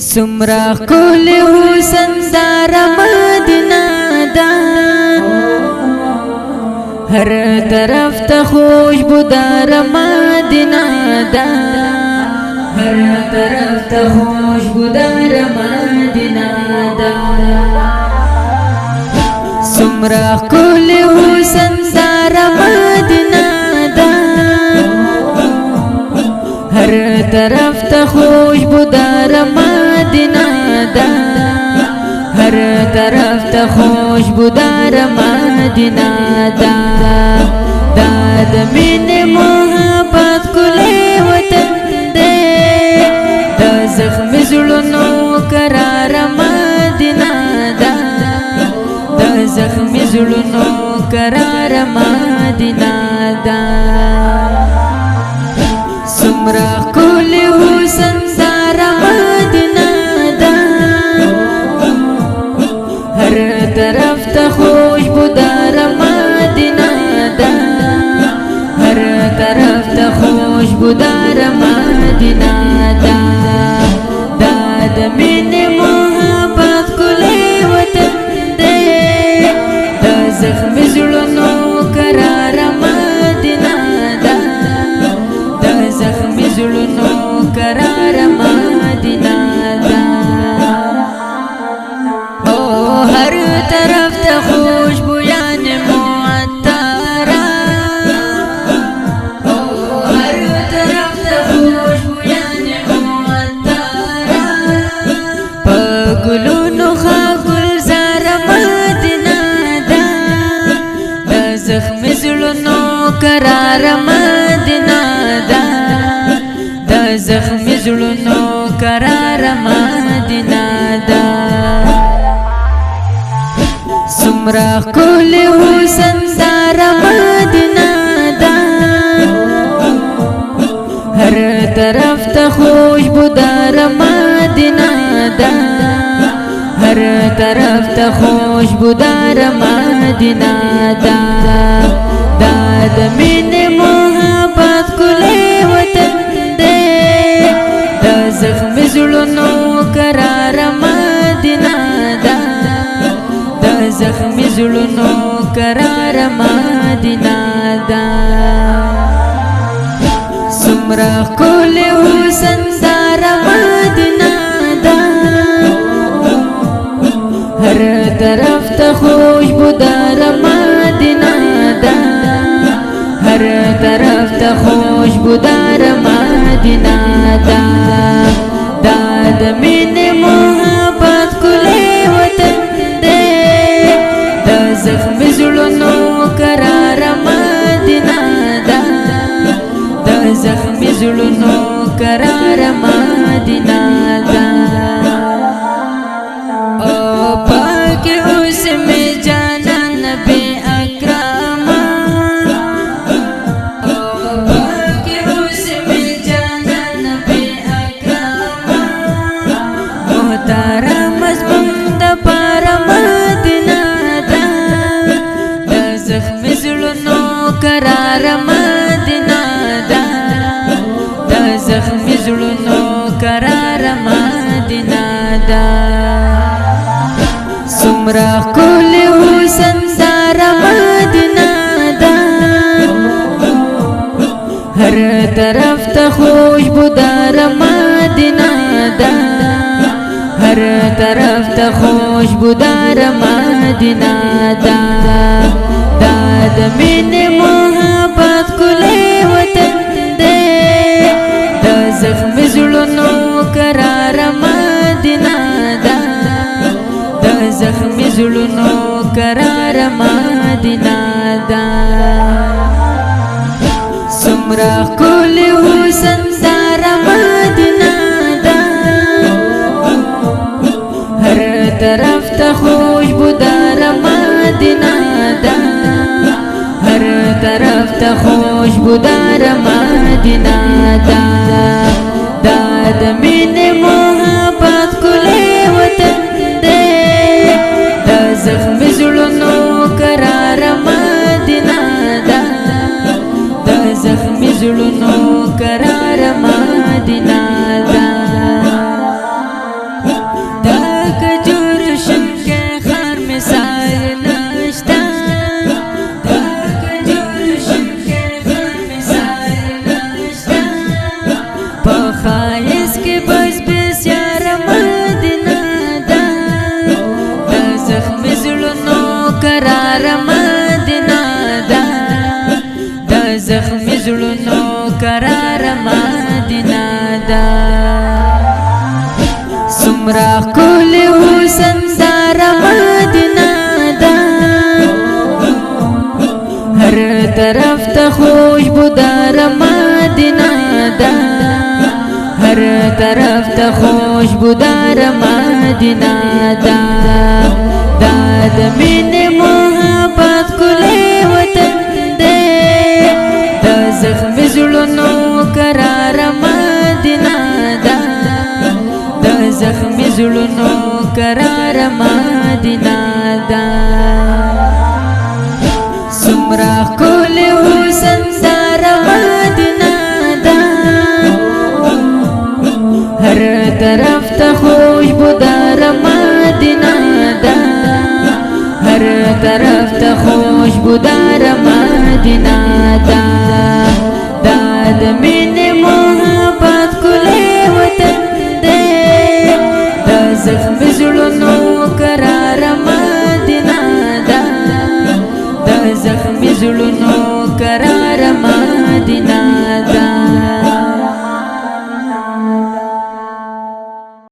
سمرا کول حسن دار مدینہ دا ہر طرف تا خوشبو دار مدینہ دا ہر طرف تا خوشبو دار مدینہ دا سمرا کول حسن دار مدینہ دا ہر طرف تا خوشبو دار مدینہ دا ہر طرف تا خوشبو دار مدینہ دا داد من محبت کلی وطن دے دا زخم زلونو قرار مدینہ دا دا زخم زلونو قرار مدینہ دا سمرا کول حسن دار مدینہ دا ہر طرف تا خوشبو دار مدینہ دا ہر طرف تا خوشبو دار مدینہ دا داد من محبت کلی وطن دے دا زخم زلونو قرار مدینہ دا دا زخم زلونو قرار مدینہ دا او ہر طرف تا خوشبو یعنی معطرہ او ہر طرف تا خوشبو یعنی معطرہ پگلونو گلزار مدینہ دا دا زخم زلونو قرار مدینہ دا دا زخم زلونو قرار مدینہ دا سمرا کول حسن دار مدینہ دا ہر طرف تا خوشبو دار مدینہ دا ہر طرف تا خوشبو دار مدینہ دا داد من محبت کلی وطن دے دا زخم زلونو قرار مدینہ دا دا زخم زلونو قرار مدینہ دا سمرا کول حسن دار مدینہ دا ہر طرف تا خوشبو دار مدینہ دا ہر طرف تا خوشبو دار مدینہ دا داد من محبت کلی وطن دے دا زخم زلونو قرار مدینہ دا دا زخم زلونو قرار مدینہ دا او پاک اس میں جانا نبی اکرام او پاک اس میں جانا نبی اکرام محترم مضمون دا پارا مدینہ دا دا زخم زلونو قرار مدینہ دا دا زخم زلونو قرار مدینہ دا سمرا کول حسن دار مدینہ دا ہر طرف تا خوشبو دار مدینہ دا ہر طرف تا خوشبو دار مدینہ دا داد من محبت کلی وطن دے دا زخم زلونو قرار مدینہ دا دا زخم زلونو قرار مدینہ دا سمرا کول حسن دار مدینہ دا ہر طرف تا خوشبو دار مدینہ دا ہر طرف تا خوشبو دار مدینہ دا داد من محبت کلی وطن دے دا زخم زلونو قرار مدینہ دا دا زخم زلونو قرار مدینہ دا سمرا کول حسن دار مدینہ دا ہر طرف تا خوشبو دار مدینہ دا ہر طرف تا خوشبو دار مدینہ دا داد من محبت کلی وطن دے دا زخم زلونو قرار مدینہ دا دا زخم زلونو قرار مدینہ دا سمرا کول حسن دار مدینہ دا ہر طرف تا خوشبو دار مدینہ دا ہر طرف تا خوشبو دار مدینہ دا